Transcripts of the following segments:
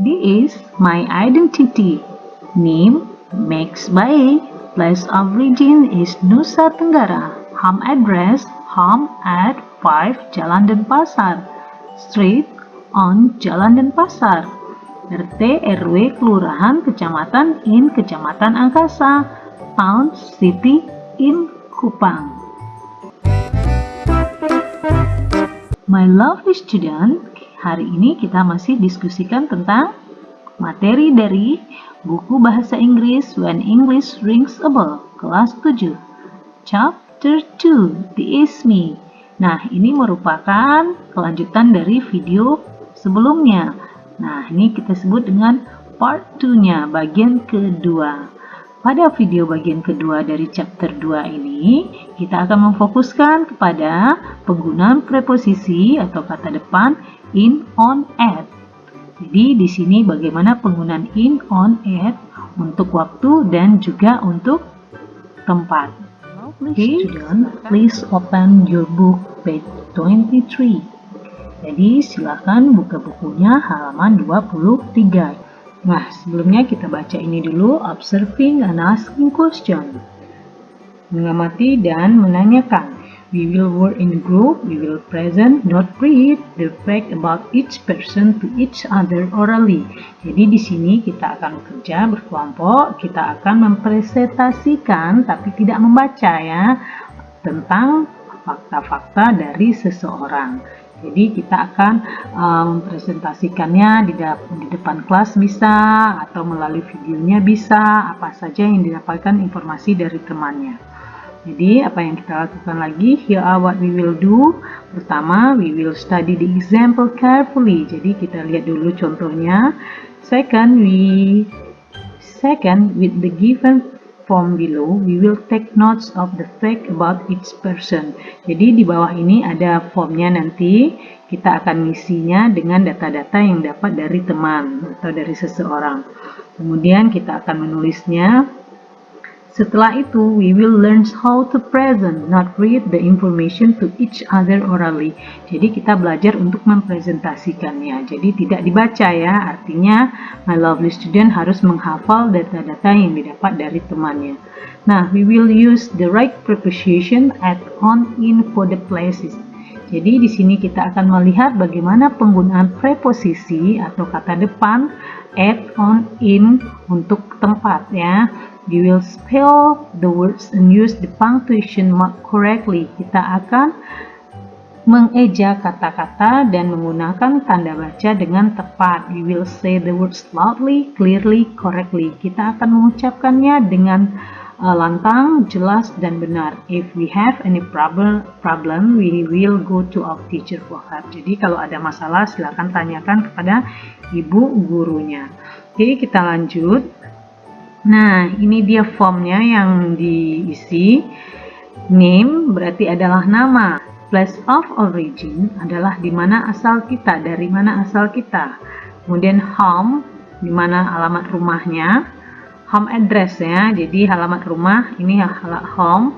This is my identity. Name, Max Bae. Place of origin is Nusa Tenggara. Home address, home at 5 Jalan Denpasar. Street on Jalan Denpasar. RT RW Kelurahan Kecamatan in Kecamatan Angkasa. Town City in Kupang. My lovely student, hari ini kita masih diskusikan tentang materi dari buku bahasa Inggris When English Rings a Bell, kelas 7, Chapter 2, The Is Me. Nah, ini merupakan kelanjutan dari video sebelumnya. Nah, ini kita sebut dengan part 2-nya, bagian kedua. Pada video bagian kedua dari chapter 2 ini, kita akan memfokuskan kepada penggunaan preposisi atau kata depan in, on, at. Jadi di sini bagaimana penggunaan in, on, at untuk waktu dan juga untuk tempat. Okay, student, please open your book page 23. Jadi silakan buka bukunya halaman 23. Nah, sebelumnya kita baca ini dulu, observing and asking question. Mengamati dan menanyakan. We will work in a group, we will present, not read, the fact about each person to each other orally. Jadi di sini kita akan kerja berkelompok, kita akan mempresentasikan tapi tidak membaca ya, tentang fakta-fakta dari seseorang. Jadi kita akan mempresentasikannya di depan kelas bisa, atau melalui videonya bisa, apa saja yang didapatkan informasi dari temannya. Jadi apa yang kita lakukan lagi? Here are what we will do. Pertama, we will study the example carefully. Jadi kita lihat dulu contohnya. Second, with the given form below, we will take notes of the fact about each person. Jadi di bawah ini ada formnya, nanti kita akan ngisinya dengan data-data yang dapat dari teman atau dari seseorang. Kemudian kita akan menulisnya. Setelah itu, we will learn how to present, not read the information to each other orally. Jadi kita belajar untuk mempresentasikannya. Jadi tidak dibaca ya, artinya my lovely student harus menghafal data-data yang didapat dari temannya. Nah, we will use the right preposition at, on, in for the places. Jadi di sini kita akan melihat bagaimana penggunaan preposisi atau kata depan at, on, in untuk tempat ya. You will spell the words and use the punctuation mark correctly. Kita akan mengeja kata-kata dan menggunakan tanda baca dengan tepat. We will say the words loudly, clearly, correctly. Kita akan mengucapkannya dengan lantang, jelas, dan benar. If we have any problem, we will go to our teacher for help. Jadi kalau ada masalah silakan tanyakan kepada ibu gurunya. Oke, kita lanjut. Nah, ini dia formnya yang diisi. Name berarti adalah nama. Place of origin adalah di mana asal kita, dari mana asal kita. Kemudian home, di mana alamat rumahnya. Home address ya, jadi alamat rumah ini home.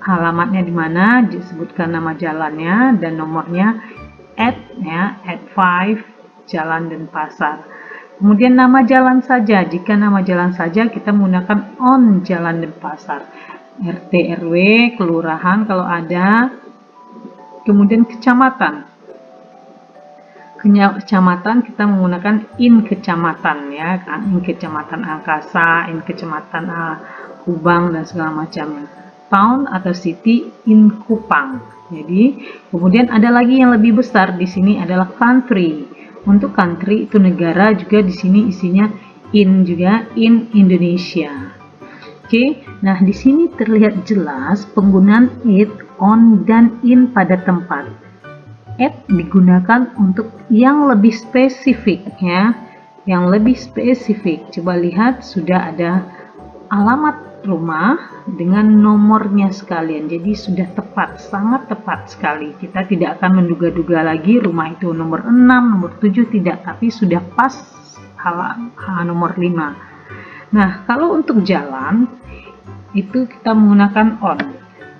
Alamatnya di mana, disebutkan nama jalannya dan nomornya at 5 Jalan Denpasar. Kemudian nama jalan saja, jika nama jalan saja kita menggunakan on Jalan Denpasar. RT RW, kelurahan kalau ada. Kemudian kecamatan. Kecamatan kita menggunakan in kecamatan ya, in kecamatan Angkasa, in kecamatan Kubang dan segala macamnya. Town atau city in Kupang. Jadi kemudian ada lagi yang lebih besar di sini adalah country. Untuk country itu negara, juga di sini isinya in juga, in Indonesia. Oke, nah di sini terlihat jelas penggunaan it, on, dan in pada tempat. At digunakan untuk yang lebih spesifik ya, yang lebih spesifik. Coba lihat, sudah ada alamat rumah dengan nomornya sekalian, jadi sudah tepat, sangat tepat sekali. Kita tidak akan menduga-duga lagi rumah itu nomor 6, nomor 7, tidak, tapi sudah pas nomor 5. Nah, kalau untuk jalan itu kita menggunakan on,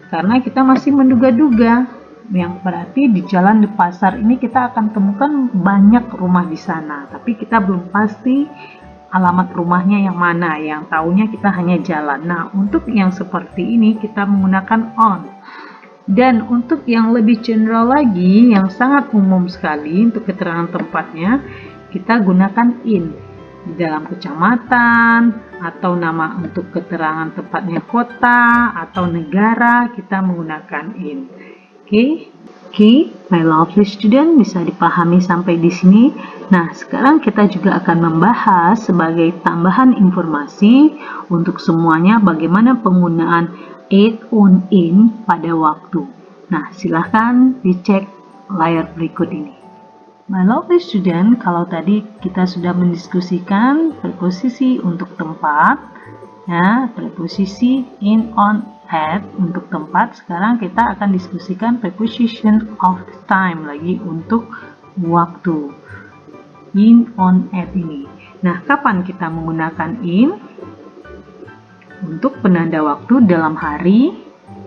karena kita masih menduga-duga yang berarti di jalan di pasar ini kita akan temukan banyak rumah di sana, tapi kita belum pasti alamat rumahnya yang mana, yang tahunya kita hanya jalan. Nah, untuk yang seperti ini kita menggunakan on. Dan untuk yang lebih general lagi, yang sangat umum sekali untuk keterangan tempatnya, kita gunakan in. Di dalam kecamatan, atau nama untuk keterangan tempatnya kota, atau negara, kita menggunakan in. Oke, my lovely student, bisa dipahami sampai di sini. Nah, sekarang kita juga akan membahas sebagai tambahan informasi untuk semuanya bagaimana penggunaan add on in pada waktu. Nah, silahkan dicek layar berikut ini. My lovely student, kalau tadi kita sudah mendiskusikan preposisi untuk tempat, ya, preposisi in, on, at untuk tempat. Sekarang kita akan diskusikan preposition of time lagi untuk waktu. In, on, at ini. Nah, kapan kita menggunakan in? Untuk penanda waktu dalam hari,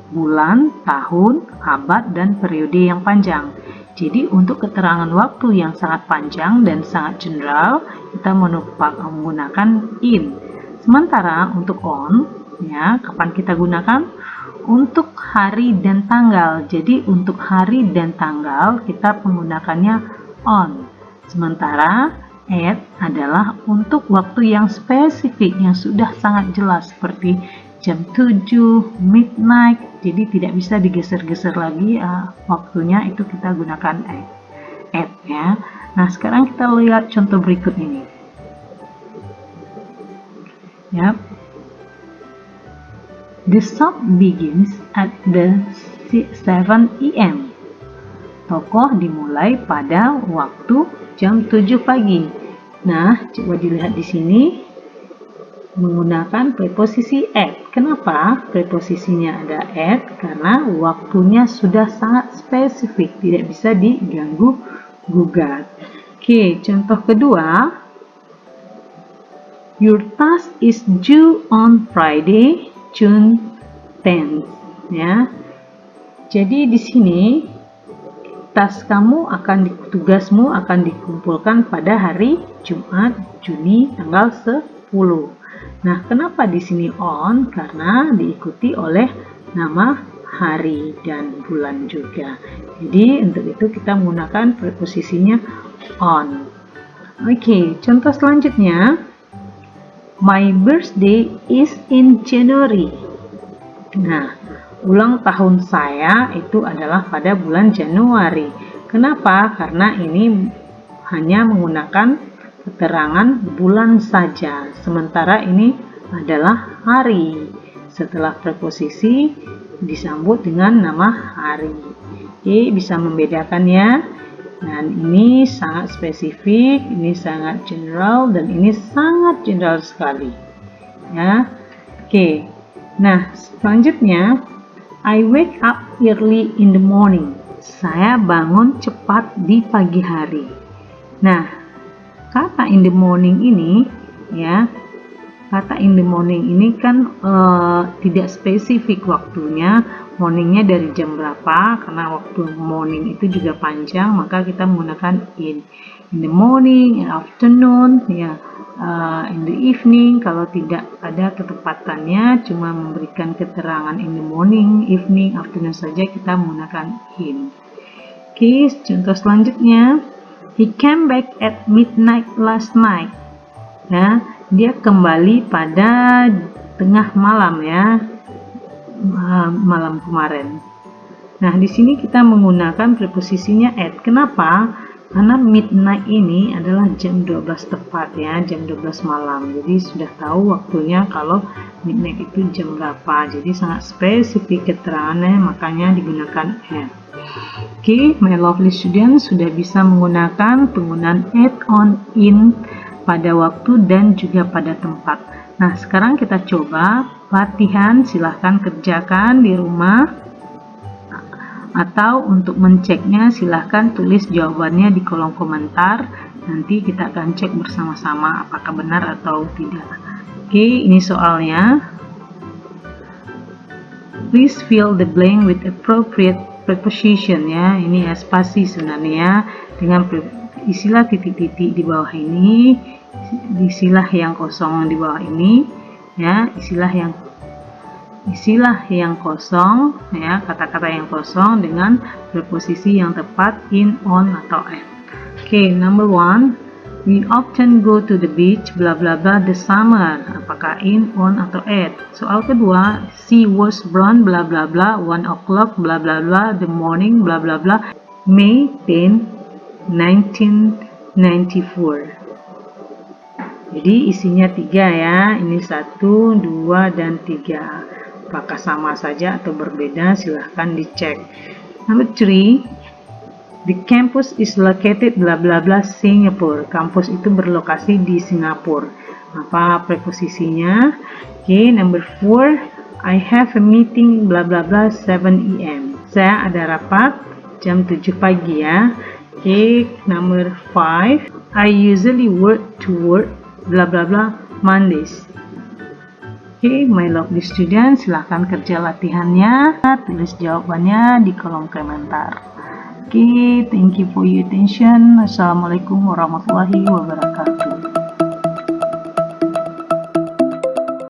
bulan, tahun, abad, dan periode yang panjang. Jadi untuk keterangan waktu yang sangat panjang dan sangat general, kita menggunakan in. Sementara untuk on, ya, kapan kita gunakan? Untuk hari dan tanggal. Jadi untuk hari dan tanggal kita menggunakannya on. Sementara at adalah untuk waktu yang spesifik, yang sudah sangat jelas seperti jam 7, midnight. Jadi tidak bisa digeser-geser lagi waktunya, itu kita gunakan at ya. Nah, sekarang kita lihat contoh berikut ini. Yap. The shop begins at the 7 AM. Toko dimulai pada waktu jam 7 pagi. Nah, coba dilihat di sini menggunakan preposisi at. Kenapa preposisinya ada at? Karena waktunya sudah sangat spesifik, tidak bisa diganggu gugat. Oke, contoh kedua. Your task is due on Friday, June 10th. Ya. Jadi di sini tugasmu akan dikumpulkan pada hari Jumat, Juni tanggal 10. Nah, kenapa di sini on? Karena diikuti oleh nama hari dan bulan juga. Jadi untuk itu kita menggunakan preposisinya on. Oke, contoh selanjutnya. My birthday is in January. Nah, ulang tahun saya itu adalah pada bulan Januari. Kenapa? Karena ini hanya menggunakan keterangan bulan saja. Sementara ini adalah hari. Setelah preposisi disambut dengan nama hari. Oke, bisa membedakannya. Dan ini sangat spesifik, ini sangat general, dan ini sangat general sekali. Ya, oke. Nah, selanjutnya, I wake up early in the morning. Saya bangun cepat di pagi hari. Nah, kata in the morning ini, ya, kata in the morning ini kan tidak spesifik waktunya. Morningnya dari jam berapa, karena waktu morning itu juga panjang, maka kita menggunakan in the morning, in afternoon, ya, in the evening. Kalau tidak ada ketepatannya, cuma memberikan keterangan in the morning, evening, afternoon saja, kita menggunakan in. Oke, contoh selanjutnya, he came back at midnight last night. Ya, dia kembali pada tengah malam, ya, malam kemarin. Nah, di sini kita menggunakan preposisinya at. Kenapa? Karena midnight ini adalah jam 12 tepat, ya, jam 12 malam. Jadi sudah tahu waktunya kalau midnight itu jam berapa. Jadi sangat spesifik keterangannya, makanya digunakan at. Oke, my lovely student, sudah bisa menggunakan penggunaan at, on, in pada waktu dan juga pada tempat. Nah, sekarang kita coba latihan, silahkan kerjakan di rumah, atau untuk menceknya silahkan tulis jawabannya di kolom komentar. Nanti kita akan cek bersama-sama apakah benar atau tidak. Oke, ini soalnya. Please fill the blank with appropriate preposition ya, ini ya spasi sebenarnya, dengan isilah titik-titik di bawah ini, isilah yang kosong di bawah ini ya, isilah yang kosong ya, kata-kata yang kosong dengan preposisi yang tepat in, on, atau at. Oke, number 1, we often go to the beach bla bla bla the summer. Apakah in, on, atau at? Soal kedua, she was born bla bla bla 1 o'clock bla bla bla the morning bla bla bla May 10, 1994. Jadi isinya 3 ya, ini 1, 2, dan 3. Apakah sama saja atau berbeda? Silahkan dicek. Number 3, the campus is located bla bla bla Singapore. Kampus itu berlokasi di Singapura. Apa preposisinya? Oke, number 4, I have a meeting bla bla bla 7 AM. Saya ada rapat jam 7 pagi ya. Oke, number 5, I usually work bla bla bla Mondays. Oke, my lovely students, silahkan kerja latihannya, tulis jawabannya di kolom komentar. Oke, thank you for your attention. Assalamualaikum warahmatullahi wabarakatuh.